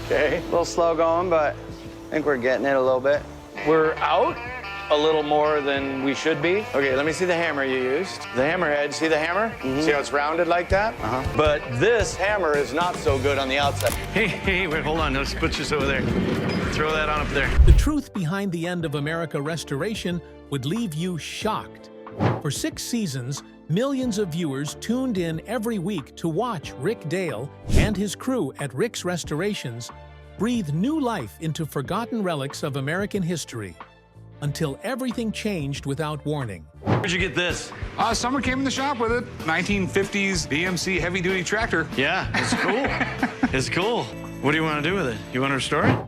Okay. A little slow going, but I think we're getting it a little bit. We're out a little more than we should be. Okay, let me see the hammer you used. The hammerhead, see the hammer? See how it's rounded like that? But this hammer is not so good on the outside. Hey, wait, hold on. Let's put this over there. Throw that on up there. The truth behind the end of America Restoration would leave you shocked. For 6 seasons, millions of viewers tuned in every week to watch Rick Dale and his crew at Rick's Restorations breathe new life into forgotten relics of American history, until everything changed without warning. Where'd you get this? Someone came in the shop with it. 1950s BMC heavy-duty tractor. Yeah, it's cool. It's cool. What do you want to do with it? You want to restore it?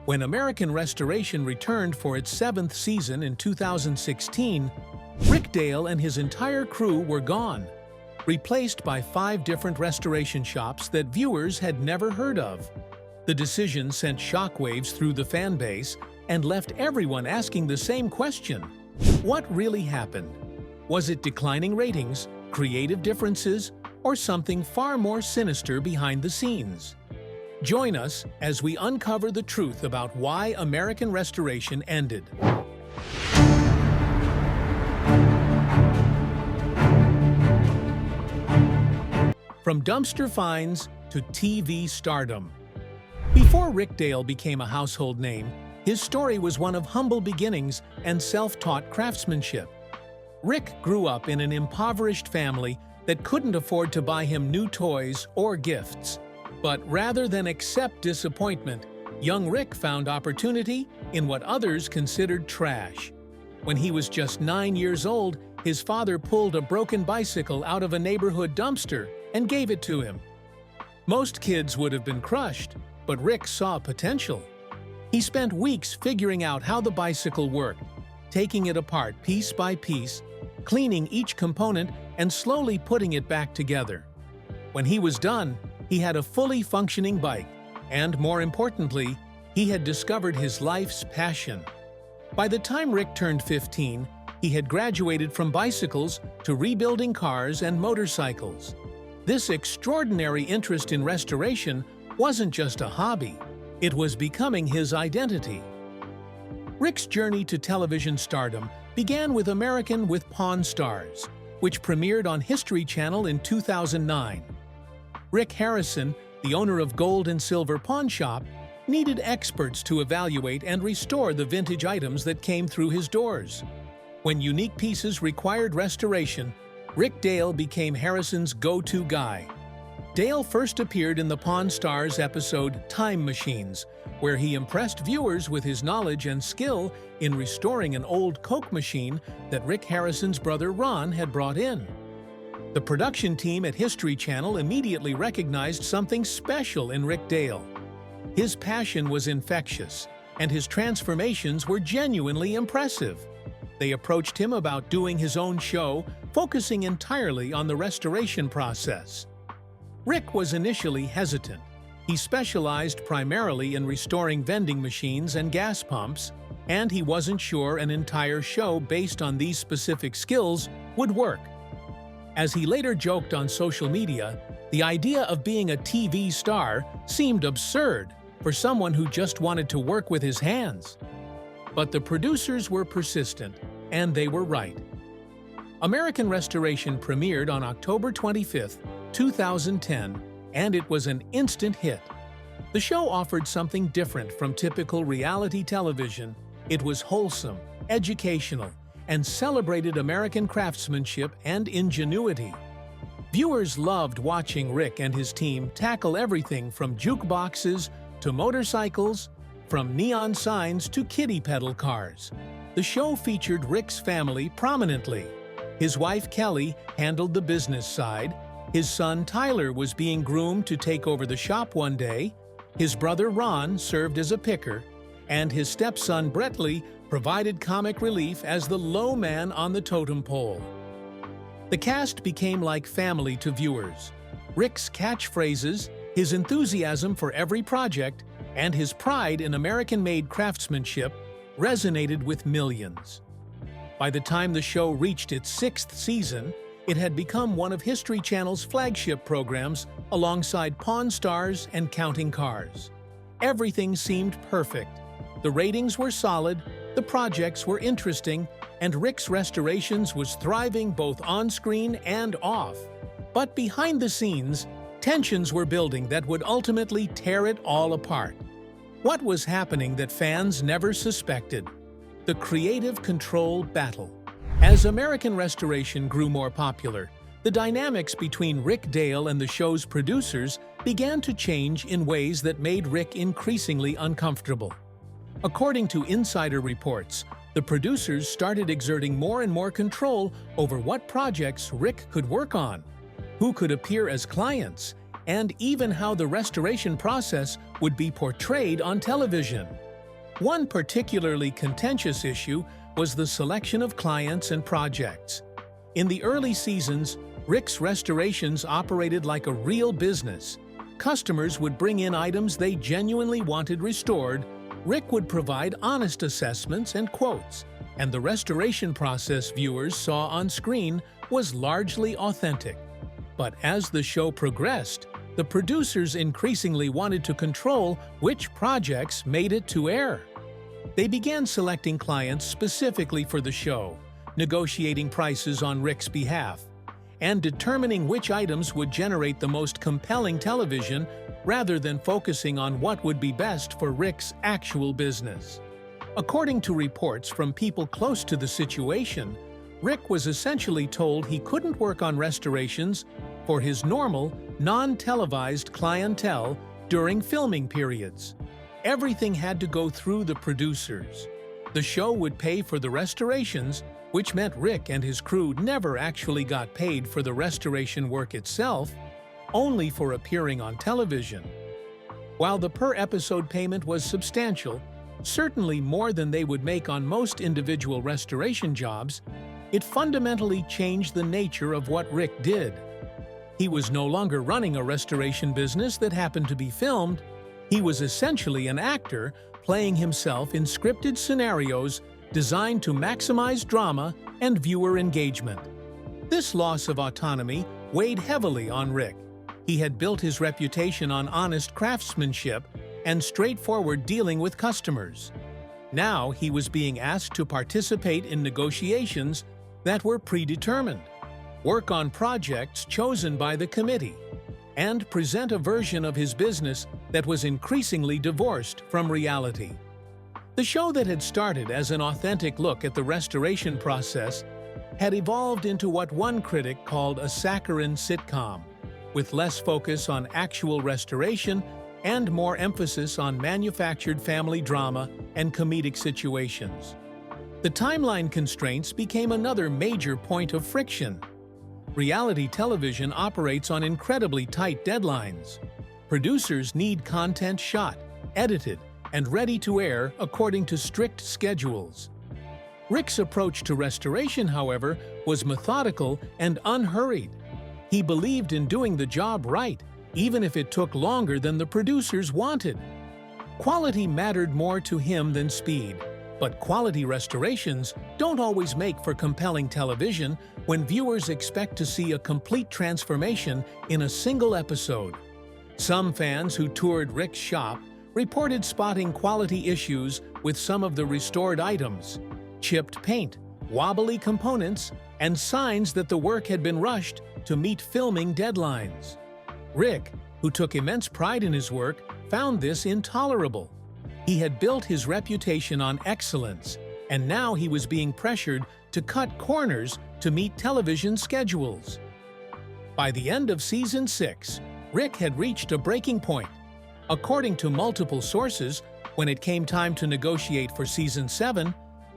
When American Restoration returned for its 7th season in 2016, Rick Dale and his entire crew were gone, replaced by 5 different restoration shops that viewers had never heard of. The decision sent shockwaves through the fan base and left everyone asking the same question: what really happened? Was it declining ratings, creative differences, or something far more sinister behind the scenes? Join us as we uncover the truth about why American Restoration ended. From dumpster finds to TV stardom. Before Rick Dale became a household name, his story was one of humble beginnings and self-taught craftsmanship. Rick grew up in an impoverished family that couldn't afford to buy him new toys or gifts. But rather than accept disappointment, young Rick found opportunity in what others considered trash. When he was just 9 years old, his father pulled a broken bicycle out of a neighborhood dumpster and gave it to him. Most kids would have been crushed, but Rick saw potential. He spent weeks figuring out how the bicycle worked, taking it apart piece by piece, cleaning each component, and slowly putting it back together. When he was done, he had a fully functioning bike, and more importantly, he had discovered his life's passion. By the time Rick turned 15, he had graduated from bicycles to rebuilding cars and motorcycles. This extraordinary interest in restoration wasn't just a hobby, it was becoming his identity. Rick's journey to television stardom began with American with Pawn Stars, which premiered on History Channel in 2009. Rick Harrison, the owner of Gold and Silver Pawn Shop, needed experts to evaluate and restore the vintage items that came through his doors. When unique pieces required restoration, Rick Dale became Harrison's go-to guy. Dale first appeared in the Pawn Stars episode Time Machines, where he impressed viewers with his knowledge and skill in restoring an old Coke machine that Rick Harrison's brother Ron had brought in. The production team at History Channel immediately recognized something special in Rick Dale. His passion was infectious, and his transformations were genuinely impressive. They approached him about doing his own show, focusing entirely on the restoration process. Rick was initially hesitant. He specialized primarily in restoring vending machines and gas pumps, and he wasn't sure an entire show based on these specific skills would work. As he later joked on social media, the idea of being a TV star seemed absurd for someone who just wanted to work with his hands. But the producers were persistent, and they were right. American Restoration premiered on October 25, 2010, and it was an instant hit. The show offered something different from typical reality television. It was wholesome, educational, and celebrated American craftsmanship and ingenuity. Viewers loved watching Rick and his team tackle everything from jukeboxes to motorcycles, from neon signs to kiddie pedal cars. The show featured Rick's family prominently. His wife Kelly handled the business side, his son Tyler was being groomed to take over the shop one day, his brother Ron served as a picker, and his stepson Brettley provided comic relief as the low man on the totem pole. The cast became like family to viewers. Rick's catchphrases, his enthusiasm for every project, and his pride in American-made craftsmanship resonated with millions. By the time the show reached its 6th season, it had become one of History Channel's flagship programs alongside Pawn Stars and Counting Cars. Everything seemed perfect. The ratings were solid, the projects were interesting, and Rick's Restorations was thriving both on-screen and off. But behind the scenes, tensions were building that would ultimately tear it all apart. What was happening that fans never suspected? The creative control battle. As American Restoration grew more popular, the dynamics between Rick Dale and the show's producers began to change in ways that made Rick increasingly uncomfortable. According to insider reports, the producers started exerting more and more control over what projects Rick could work on, who could appear as clients, and even how the restoration process would be portrayed on television. One particularly contentious issue was the selection of clients and projects. In the early seasons, Rick's Restorations operated like a real business. Customers would bring in items they genuinely wanted restored, Rick would provide honest assessments and quotes, and the restoration process viewers saw on screen was largely authentic. But as the show progressed, the producers increasingly wanted to control which projects made it to air. They began selecting clients specifically for the show, negotiating prices on Rick's behalf, and determining which items would generate the most compelling television rather than focusing on what would be best for Rick's actual business. According to reports from people close to the situation, Rick was essentially told he couldn't work on restorations for his normal, non-televised clientele during filming periods. Everything had to go through the producers. The show would pay for the restorations, which meant Rick and his crew never actually got paid for the restoration work itself, only for appearing on television. While the per-episode payment was substantial, certainly more than they would make on most individual restoration jobs, it fundamentally changed the nature of what Rick did. He was no longer running a restoration business that happened to be filmed. He was essentially an actor playing himself in scripted scenarios designed to maximize drama and viewer engagement. This loss of autonomy weighed heavily on Rick. He had built his reputation on honest craftsmanship and straightforward dealing with customers. Now he was being asked to participate in negotiations that were predetermined, work on projects chosen by the committee, and present a version of his business that was increasingly divorced from reality. The show that had started as an authentic look at the restoration process had evolved into what one critic called a saccharine sitcom, with less focus on actual restoration and more emphasis on manufactured family drama and comedic situations. The timeline constraints became another major point of friction. Reality television operates on incredibly tight deadlines. Producers need content shot, edited, and ready to air according to strict schedules. Rick's approach to restoration, however, was methodical and unhurried. He believed in doing the job right, even if it took longer than the producers wanted. Quality mattered more to him than speed, but quality restorations don't always make for compelling television when viewers expect to see a complete transformation in a single episode. Some fans who toured Rick's shop reported spotting quality issues with some of the restored items: chipped paint, wobbly components, and signs that the work had been rushed to meet filming deadlines. Rick, who took immense pride in his work, found this intolerable. He had built his reputation on excellence, and now he was being pressured to cut corners to meet television schedules. By the end of Season 6, Rick had reached a breaking point. According to multiple sources, when it came time to negotiate for Season 7,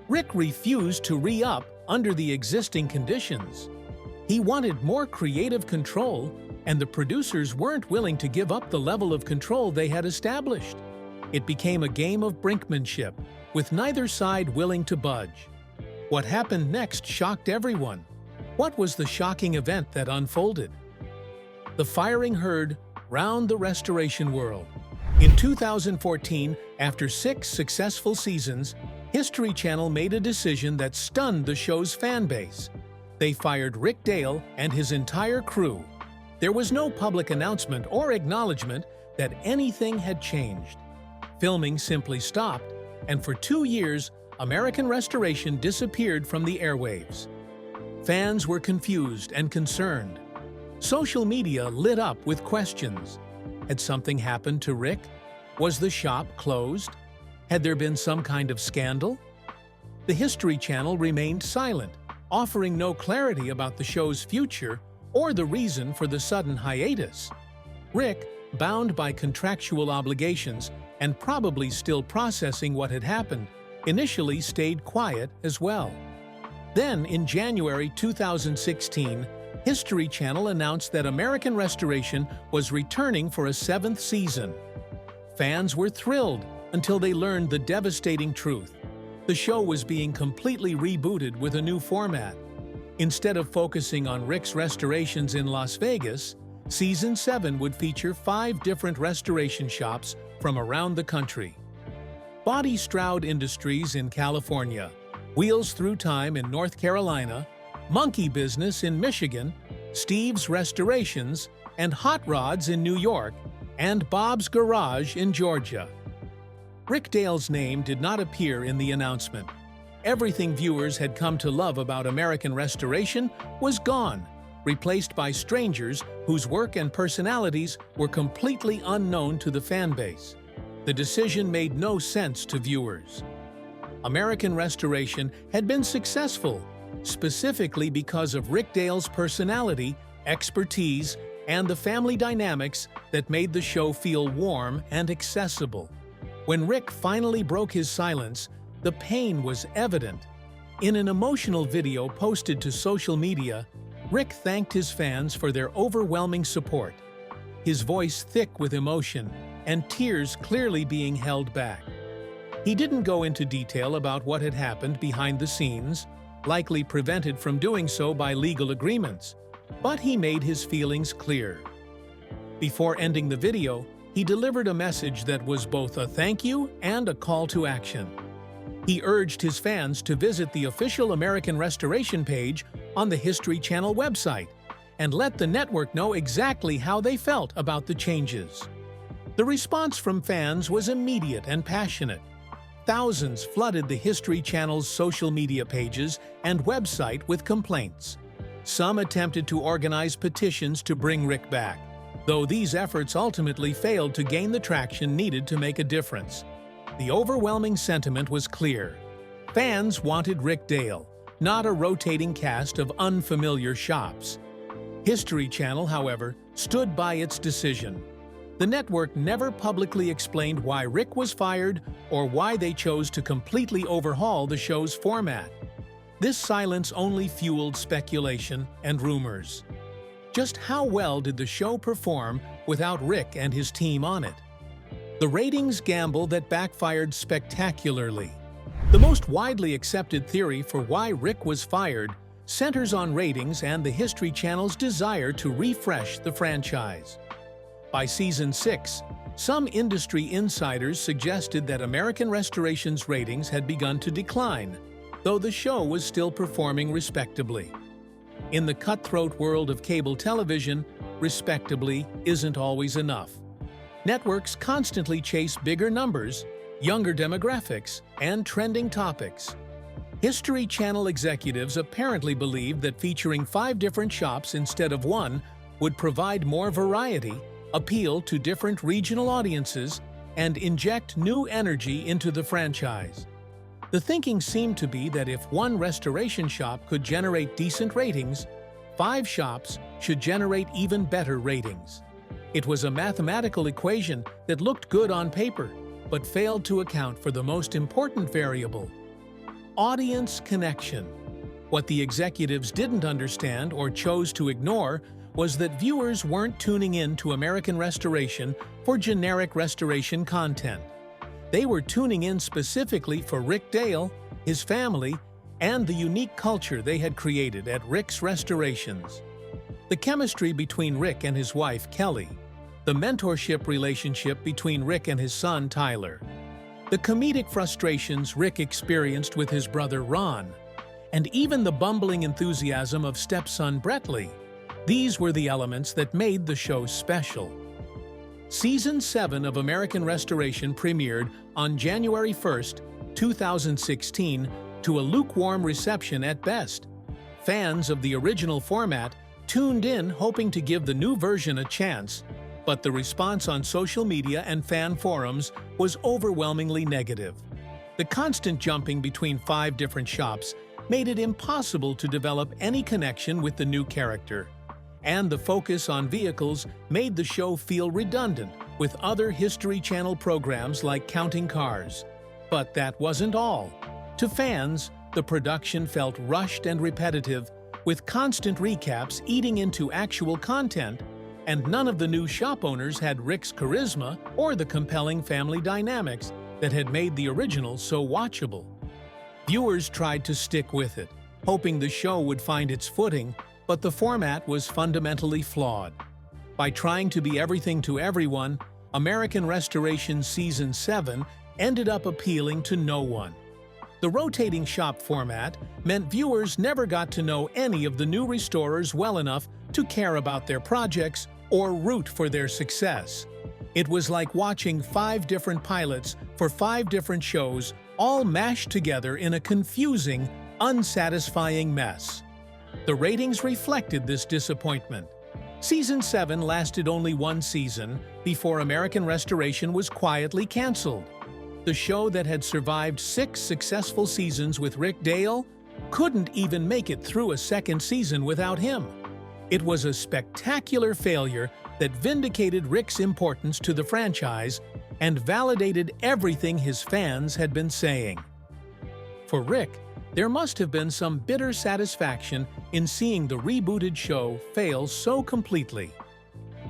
Rick refused to re-up under the existing conditions. He wanted more creative control, and the producers weren't willing to give up the level of control they had established. It became a game of brinkmanship, with neither side willing to budge. What happened next shocked everyone. What was the shocking event that unfolded? The firing heard round the restoration world. In 2014, after 6 successful seasons, History Channel made a decision that stunned the show's fan base. They fired Rick Dale and his entire crew. There was no public announcement or acknowledgement that anything had changed. Filming simply stopped, and for 2 years, American Restoration disappeared from the airwaves. Fans were confused and concerned. Social media lit up with questions. Had something happened to Rick? Was the shop closed? Had there been some kind of scandal? The History Channel remained silent, offering no clarity about the show's future or the reason for the sudden hiatus. Rick, bound by contractual obligations and probably still processing what had happened, initially stayed quiet as well. Then, in January 2016, History Channel announced that American Restoration was returning for a 7th season. Fans were thrilled until they learned the devastating truth. The show was being completely rebooted with a new format. Instead of focusing on Rick's restorations in Las Vegas, Season 7 would feature 5 different restoration shops from around the country. Body Stroud Industries in California, Wheels Through Time in North Carolina, Monkey Business in Michigan, Steve's Restorations, and Hot Rods in New York, and Bob's Garage in Georgia. Rick Dale's name did not appear in the announcement. Everything viewers had come to love about American Restoration was gone, replaced by strangers whose work and personalities were completely unknown to the fan base. The decision made no sense to viewers. American Restoration had been successful, specifically because of Rick Dale's personality, expertise, and the family dynamics that made the show feel warm and accessible. When Rick finally broke his silence, the pain was evident. In an emotional video posted to social media, Rick thanked his fans for their overwhelming support, his voice thick with emotion and tears clearly being held back. He didn't go into detail about what had happened behind the scenes, likely prevented from doing so by legal agreements, but he made his feelings clear. Before ending the video, he delivered a message that was both a thank you and a call to action. He urged his fans to visit the official American Restoration page on the History Channel website and let the network know exactly how they felt about the changes. The response from fans was immediate and passionate. Thousands flooded the History Channel's social media pages and website with complaints. Some attempted to organize petitions to bring Rick back, though these efforts ultimately failed to gain the traction needed to make a difference. The overwhelming sentiment was clear. Fans wanted Rick Dale, not a rotating cast of unfamiliar shops. History Channel, however, stood by its decision. The network never publicly explained why Rick was fired or why they chose to completely overhaul the show's format. This silence only fueled speculation and rumors. Just how well did the show perform without Rick and his team on it? The ratings gamble that backfired spectacularly. The most widely accepted theory for why Rick was fired centers on ratings and the History Channel's desire to refresh the franchise. By Season 6, some industry insiders suggested that American Restoration's ratings had begun to decline, though the show was still performing respectably. In the cutthroat world of cable television, respectably isn't always enough. Networks constantly chase bigger numbers, younger demographics, and trending topics. History Channel executives apparently believed that featuring 5 different shops instead of 1 would provide more variety, appeal to different regional audiences, and inject new energy into the franchise. The thinking seemed to be that if 1 restoration shop could generate decent ratings, 5 shops should generate even better ratings. It was a mathematical equation that looked good on paper, but failed to account for the most important variable: audience connection. What the executives didn't understand or chose to ignore was that viewers weren't tuning in to American Restoration for generic restoration content. They were tuning in specifically for Rick Dale, his family, and the unique culture they had created at Rick's Restorations. The chemistry between Rick and his wife, Kelly, the mentorship relationship between Rick and his son, Tyler, the comedic frustrations Rick experienced with his brother, Ron, and even the bumbling enthusiasm of stepson Brettley. These were the elements that made the show special. Season 7 of American Restoration premiered on January 1st, 2016, to a lukewarm reception at best. Fans of the original format tuned in hoping to give the new version a chance, but the response on social media and fan forums was overwhelmingly negative. The constant jumping between 5 different shops made it impossible to develop any connection with the new character. And the focus on vehicles made the show feel redundant with other History Channel programs like Counting Cars. But that wasn't all. To fans, the production felt rushed and repetitive, with constant recaps eating into actual content, and none of the new shop owners had Rick's charisma or the compelling family dynamics that had made the original so watchable. Viewers tried to stick with it, hoping the show would find its footing, but the format was fundamentally flawed. By trying to be everything to everyone, American Restoration Season 7 ended up appealing to no one. The rotating shop format meant viewers never got to know any of the new restorers well enough to care about their projects or root for their success. It was like watching 5 different pilots for 5 different shows all mashed together in a confusing, unsatisfying mess. The ratings reflected this disappointment. Season 7 lasted only 1 season before American Restoration was quietly canceled. The show that had survived 6 successful seasons with Rick Dale couldn't even make it through a 2nd season without him. It was a spectacular failure that vindicated Rick's importance to the franchise and validated everything his fans had been saying. For Rick, there must have been some bitter satisfaction in seeing the rebooted show fail so completely.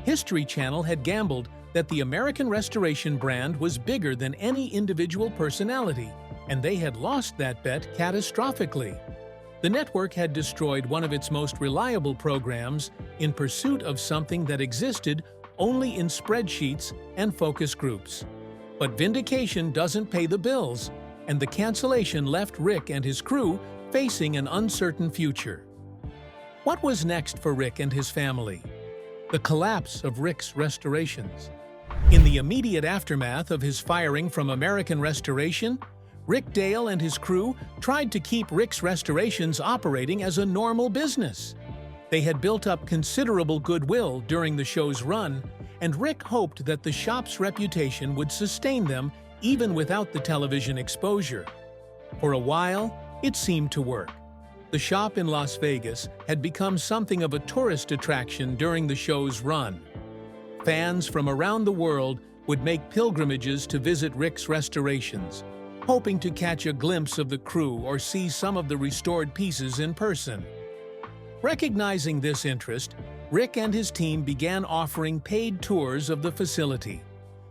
History Channel had gambled that the American Restoration brand was bigger than any individual personality, and they had lost that bet catastrophically. The network had destroyed one of its most reliable programs in pursuit of something that existed only in spreadsheets and focus groups. But vindication doesn't pay the bills, and the cancellation left Rick and his crew facing an uncertain future. What was next for Rick and his family? The collapse of Rick's restorations. In the immediate aftermath of his firing from American Restoration, Rick Dale and his crew tried to keep Rick's restorations operating as a normal business. They had built up considerable goodwill during the show's run, and Rick hoped that the shop's reputation would sustain them even without the television exposure. For a while, it seemed to work. The shop in Las Vegas had become something of a tourist attraction during the show's run. Fans from around the world would make pilgrimages to visit Rick's restorations, hoping to catch a glimpse of the crew or see some of the restored pieces in person. Recognizing this interest, Rick and his team began offering paid tours of the facility.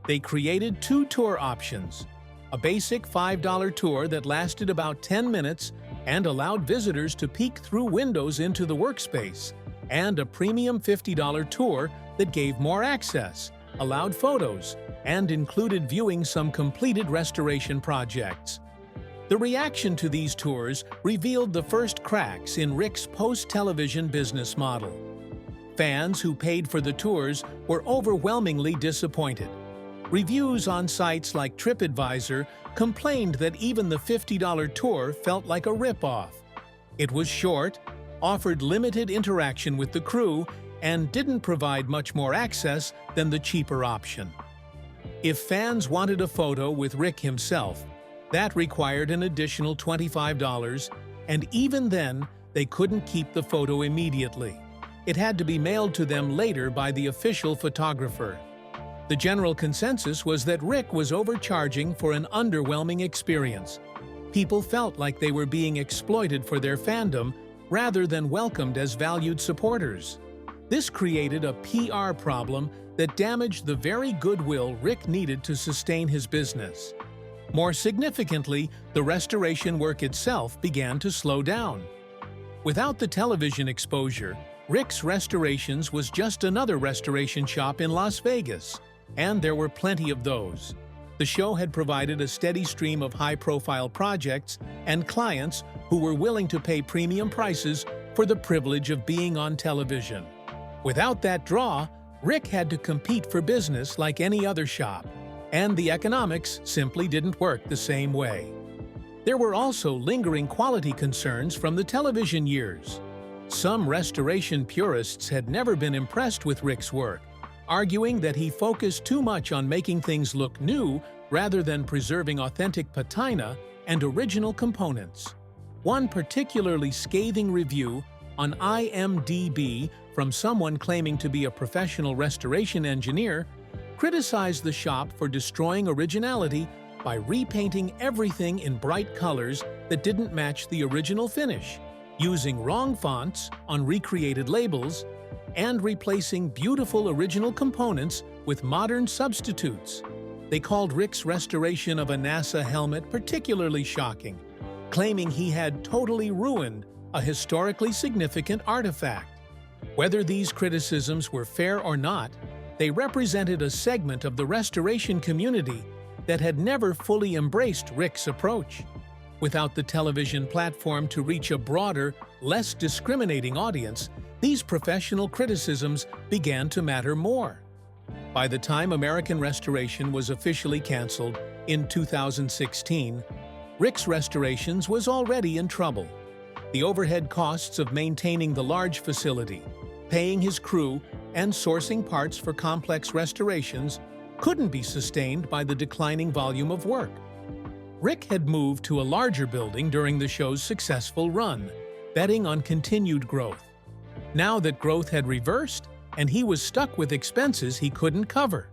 They created 2 tour options: a basic $5 tour that lasted about 10 minutes and allowed visitors to peek through windows into the workspace, and a premium $50 tour that gave more access, allowed photos, and included viewing some completed restoration projects. The reaction to these tours revealed the first cracks in Rick's post-television business model. Fans who paid for the tours were overwhelmingly disappointed. Reviews on sites like TripAdvisor complained that even the $50 tour felt like a rip-off. It was short, offered limited interaction with the crew, and didn't provide much more access than the cheaper option. If fans wanted a photo with Rick himself, that required an additional $25, and even then, they couldn't keep the photo immediately. It had to be mailed to them later by the official photographer. The general consensus was that Rick was overcharging for an underwhelming experience. People felt like they were being exploited for their fandom rather than welcomed as valued supporters. This created a PR problem that damaged the very goodwill Rick needed to sustain his business. More significantly, the restoration work itself began to slow down. Without the television exposure, Rick's Restorations was just another restoration shop in Las Vegas, and there were plenty of those. The show had provided a steady stream of high-profile projects and clients who were willing to pay premium prices for the privilege of being on television. Without that draw, Rick had to compete for business like any other shop, and the economics simply didn't work the same way. There were also lingering quality concerns from the television years. Some restoration purists had never been impressed with Rick's work, arguing that he focused too much on making things look new rather than preserving authentic patina and original components. One particularly scathing review on IMDb from someone claiming to be a professional restoration engineer criticized the shop for destroying originality by repainting everything in bright colors that didn't match the original finish, using wrong fonts on recreated labels, and replacing beautiful original components with modern substitutes. They called Rick's restoration of a NASA helmet particularly shocking, claiming he had totally ruined a historically significant artifact. Whether these criticisms were fair or not, they represented a segment of the restoration community that had never fully embraced Rick's approach. Without the television platform to reach a broader, less discriminating audience, these professional criticisms began to matter more. By the time American Restoration was officially canceled in 2016, Rick's Restorations was already in trouble. The overhead costs of maintaining the large facility, paying his crew, and sourcing parts for complex restorations couldn't be sustained by the declining volume of work. Rick had moved to a larger building during the show's successful run, betting on continued growth. Now that growth had reversed, and he was stuck with expenses he couldn't cover.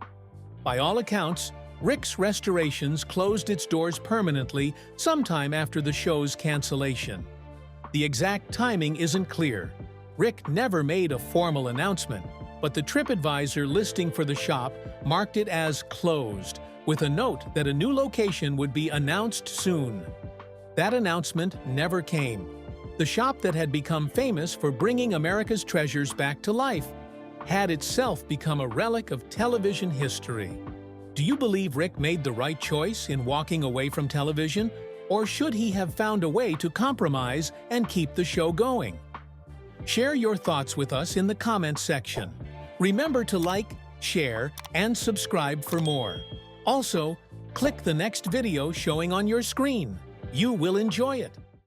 By all accounts, Rick's Restorations closed its doors permanently sometime after the show's cancellation. The exact timing isn't clear. Rick never made a formal announcement, but the TripAdvisor listing for the shop marked it as closed, with a note that a new location would be announced soon. That announcement never came. The shop that had become famous for bringing America's treasures back to life had itself become a relic of television history. Do you believe Rick made the right choice in walking away from television, or should he have found a way to compromise and keep the show going? Share your thoughts with us in the comments section. Remember to like, share, and subscribe for more. Also, click the next video showing on your screen. You will enjoy it.